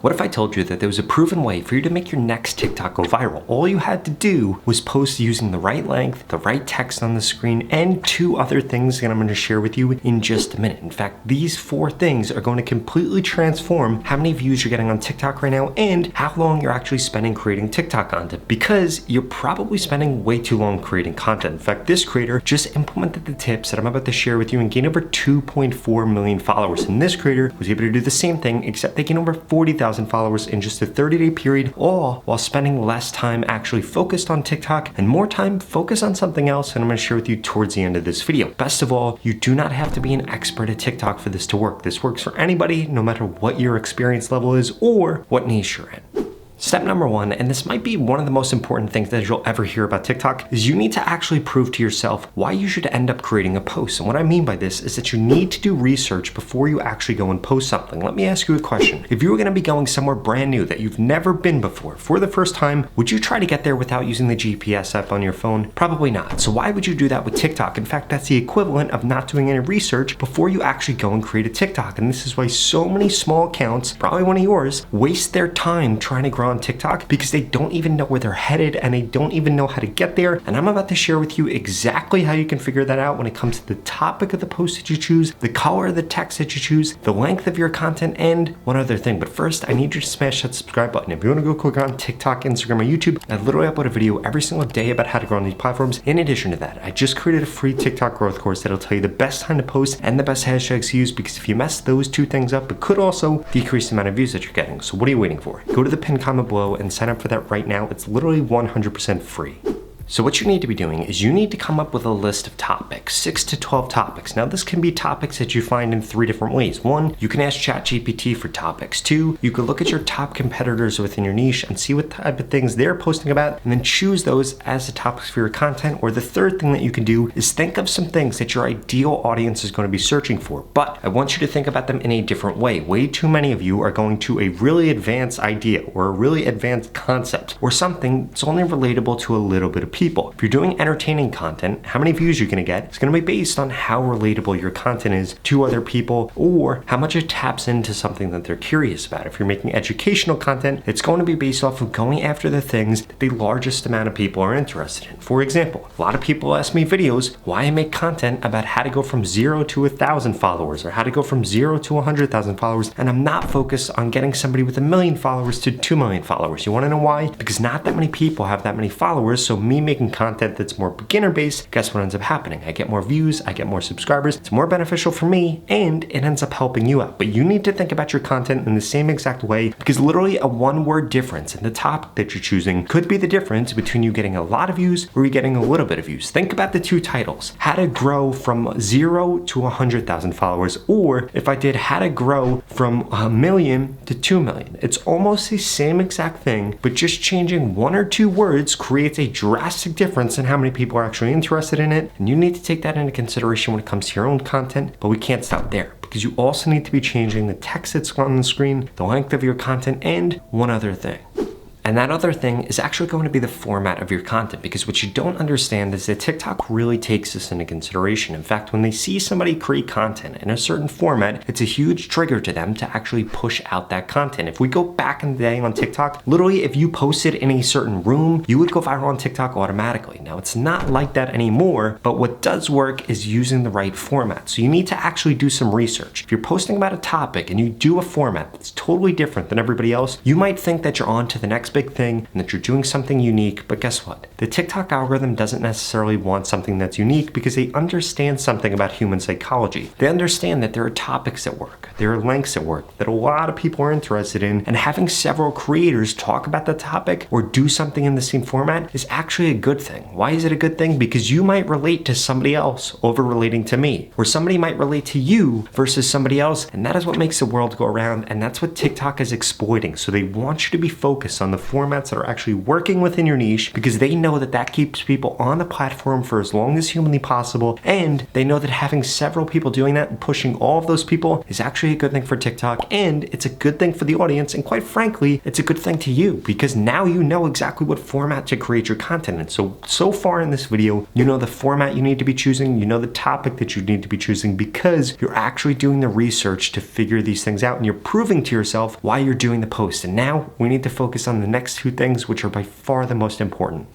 What if I told you that there was a proven way for you to make your next TikTok go viral? All you had to do was post using the right length, the right text on the screen, and two other things that I'm going to share with you in just a minute. In fact, these four things are going to completely transform how many views you're getting on TikTok right now and how long you're actually spending creating TikTok content, because you're probably spending way too long creating content. In fact, this creator just implemented the tips that I'm about to share with you and gained over 2.4 million followers. And this creator was able to do the same thing, except they gained over 40,000 followers in just a 30-day period, all while spending less time actually focused on TikTok and more time focused on something else, and I'm going to share with you towards the end of this video. Best of all, you do not have to be an expert at TikTok for this to work. This works for anybody, no matter what your experience level is or what niche you're in. Step number one, and this might be one of the most important things that you'll ever hear about TikTok, is you need to actually prove to yourself why you should end up creating a post. And what I mean by this is that you need to do research before you actually go and post something. Let me ask you a question. If you were going to be going somewhere brand new that you've never been before for the first time, would you try to get there without using the GPS app on your phone? Probably not. So why would you do that with TikTok? In fact, that's the equivalent of not doing any research before you actually go and create a TikTok. And this is why so many small accounts, probably one of yours, waste their time trying to grow on TikTok because they don't even know where they're headed and they don't even know how to get there. And I'm about to share with you exactly how you can figure that out when it comes to the topic of the post that you choose, the color of the text that you choose, the length of your content, and one other thing. But first, I need you to smash that subscribe button. If you want to go click on TikTok, Instagram, or YouTube, I literally upload a video every single day about how to grow on these platforms. In addition to that, I just created a free TikTok growth course that'll tell you the best time to post and the best hashtags to use, because if you mess those two things up, it could also decrease the amount of views that you're getting. So what are you waiting for? Go to the pinned comment below and sign up for that right now. It's literally 100% free. So what you need to be doing is you need to come up with a list of topics, 6 to 12 topics. Now this can be topics that you find in 3 different ways. 1, you can ask ChatGPT for topics. 2, you can look at your top competitors within your niche and see what type of things they're posting about and then choose those as the topics for your content. Or the third thing that you can do is think of some things that your ideal audience is going to be searching for. But I want you to think about them in a different way. Way too many of you are going to a really advanced idea or a really advanced concept or something that's only relatable to a little bit of people. If you're doing entertaining content, how many views you're going to get is going to be based on how relatable your content is to other people or how much it taps into something that they're curious about. If you're making educational content, it's going to be based off of going after the things that the largest amount of people are interested in. For example, a lot of people ask me videos why I make content about how to go from 0 to 1,000 followers or how to go from 0 to 100,000 followers, and I'm not focused on getting somebody with 1 million followers to 2 million followers. You want to know why? Because not that many people have that many followers, so me making content that's more beginner based, guess what ends up happening? I get more views, I get more subscribers, it's more beneficial for me, and it ends up helping you out. But you need to think about your content in the same exact way, because literally a one-word difference in the topic that you're choosing could be the difference between you getting a lot of views or you getting a little bit of views. Think about the two titles: how to grow from 0 to 100,000 followers, or if I did how to grow from 1 million to 2 million. It's almost the same exact thing, but just changing 1 or 2 words creates a drastic difference in how many people are actually interested in it. And you need to take that into consideration when it comes to your own content, but we can't stop there, because you also need to be changing the text that's on the screen, the length of your content, and one other thing. And that other thing is actually going to be the format of your content, because what you don't understand is that TikTok really takes this into consideration. In fact, when they see somebody create content in a certain format, it's a huge trigger to them to actually push out that content. If we go back in the day on TikTok, literally if you posted in a certain room, you would go viral on TikTok automatically. Now it's not like that anymore, but what does work is using the right format. So you need to actually do some research. If you're posting about a topic and you do a format that's totally different than everybody else, you might think that you're on to the next big thing and that you're doing something unique, but guess what? The TikTok algorithm doesn't necessarily want something that's unique, because they understand something about human psychology. They understand that there are topics at work, there are lengths at work that a lot of people are interested in, and having several creators talk about the topic or do something in the same format is actually a good thing. Why is it a good thing? Because you might relate to somebody else over relating to me, or somebody might relate to you versus somebody else, and that is what makes the world go around, and that's what TikTok is exploiting. So they want you to be focused on the formats that are actually working within your niche, because they know that that keeps people on the platform for as long as humanly possible, and they know that having several people doing that and pushing all of those people is actually a good thing for TikTok, and it's a good thing for the audience, and quite frankly, it's a good thing to you, because now you know exactly what format to create your content in. So far in this video, you know the format you need to be choosing, you know the topic that you need to be choosing, because you're actually doing the research to figure these things out, and you're proving to yourself why you're doing the post. And now we need to focus on the next two things, which are by far the most important.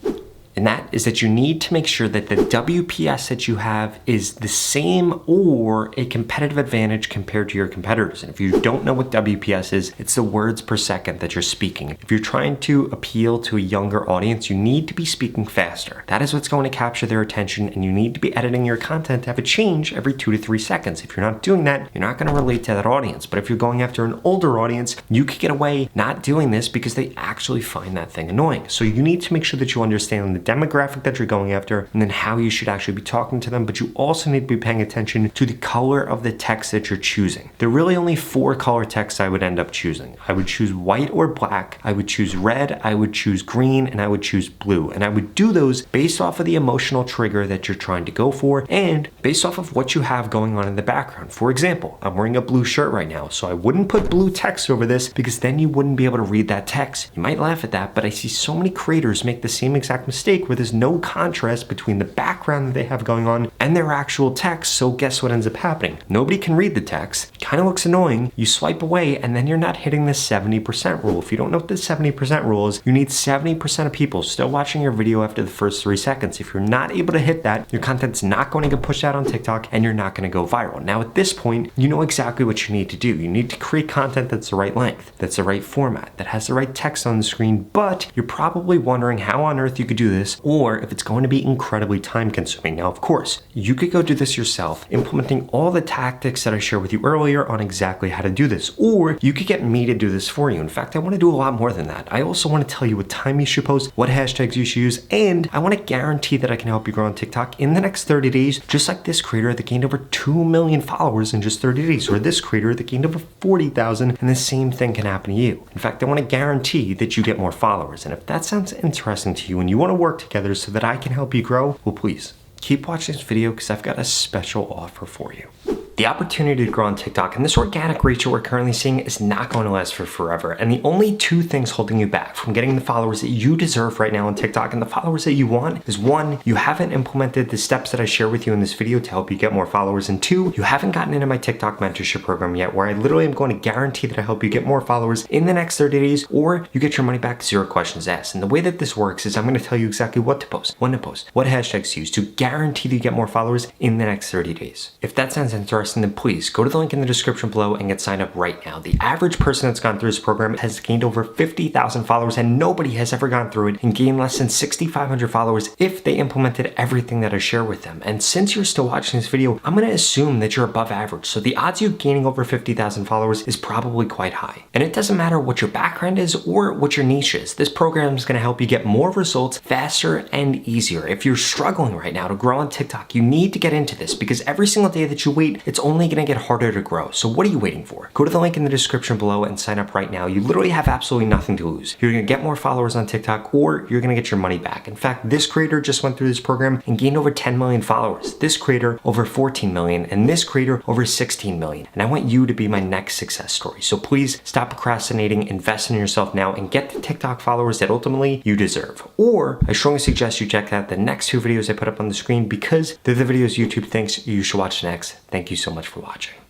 And that is that you need to make sure that the WPS that you have is the same or a competitive advantage compared to your competitors. And if you don't know what WPS is, it's the words per second that you're speaking. If you're trying to appeal to a younger audience, you need to be speaking faster. That is what's going to capture their attention, and you need to be editing your content to have it change every 2 to 3 seconds. If you're not doing that, you're not going to relate to that audience. But if you're going after an older audience, you could get away not doing this because they actually find that thing annoying. So you need to make sure that you understand the demographic that you're going after, and then how you should actually be talking to them. But you also need to be paying attention to the color of the text that you're choosing. There are really only 4 color texts I would end up choosing. I would choose white or black, I would choose red, I would choose green, and I would choose blue. And I would do those based off of the emotional trigger that you're trying to go for, and based off of what you have going on in the background. For example, I'm wearing a blue shirt right now, so I wouldn't put blue text over this, because then you wouldn't be able to read that text. You might laugh at that, but I see so many creators make the same exact mistake where there's no contrast between the background that they have going on and their actual text. So guess what ends up happening? Nobody can read the text, kind of looks annoying, you swipe away, and then you're not hitting the 70% rule. If you don't know what the 70% rule is, you need 70% of people still watching your video after the first 3 seconds. If you're not able to hit that, your content's not going to get pushed out on TikTok, and you're not going to go viral. Now at this point, you know exactly what you need to do. You need to create content that's the right length, that's the right format, that has the right text on the screen, but you're probably wondering how on earth you could do this, or if it's going to be incredibly time consuming. Now, of course, you could go do this yourself, implementing all the tactics that I shared with you earlier on exactly how to do this, or you could get me to do this for you. In fact, I want to do a lot more than that. I also want to tell you what time you should post, what hashtags you should use, and I want to guarantee that I can help you grow on TikTok in the next 30 days, just like this creator that gained over 2 million followers in just 30 days, or this creator that gained over 40,000, and the same thing can happen to you. In fact, I want to guarantee that you get more followers. And if that sounds interesting to you and you want to work together so that I can help you grow, well, please keep watching this video, because I've got a special offer for you. The opportunity to grow on TikTok and this organic reach that we're currently seeing is not going to last for forever. And the only 2 things holding you back from getting the followers that you deserve right now on TikTok and the followers that you want is 1, you haven't implemented the steps that I share with you in this video to help you get more followers, and 2, you haven't gotten into my TikTok mentorship program yet, where I literally am going to guarantee that I help you get more followers in the next 30 days, or you get your money back, 0 questions asked. And the way that this works is I'm going to tell you exactly what to post, when to post, what hashtags to use to guarantee that you get more followers in the next 30 days. If that sounds interesting, then please go to the link in the description below and get signed up right now. The average person that's gone through this program has gained over 50,000 followers, and nobody has ever gone through it and gained less than 6,500 followers if they implemented everything that I share with them. And since you're still watching this video, I'm going to assume that you're above average. So the odds of you gaining over 50,000 followers is probably quite high. And it doesn't matter what your background is or what your niche is. This program is going to help you get more results faster and easier. If you're struggling right now to grow on TikTok, you need to get into this, because every single day that you wait, it's only going to get harder to grow. So what are you waiting for? Go to the link in the description below and sign up right now. You literally have absolutely nothing to lose. You're going to get more followers on TikTok, or you're going to get your money back. In fact, this creator just went through this program and gained over 10 million followers. This creator over 14 million, and this creator over 16 million. And I want you to be my next success story. So please stop procrastinating, invest in yourself now, and get the TikTok followers that ultimately you deserve. Or I strongly suggest you check out the next 2 videos I put up on the screen, because they're the videos YouTube thinks you should watch next. Thank you so much for watching.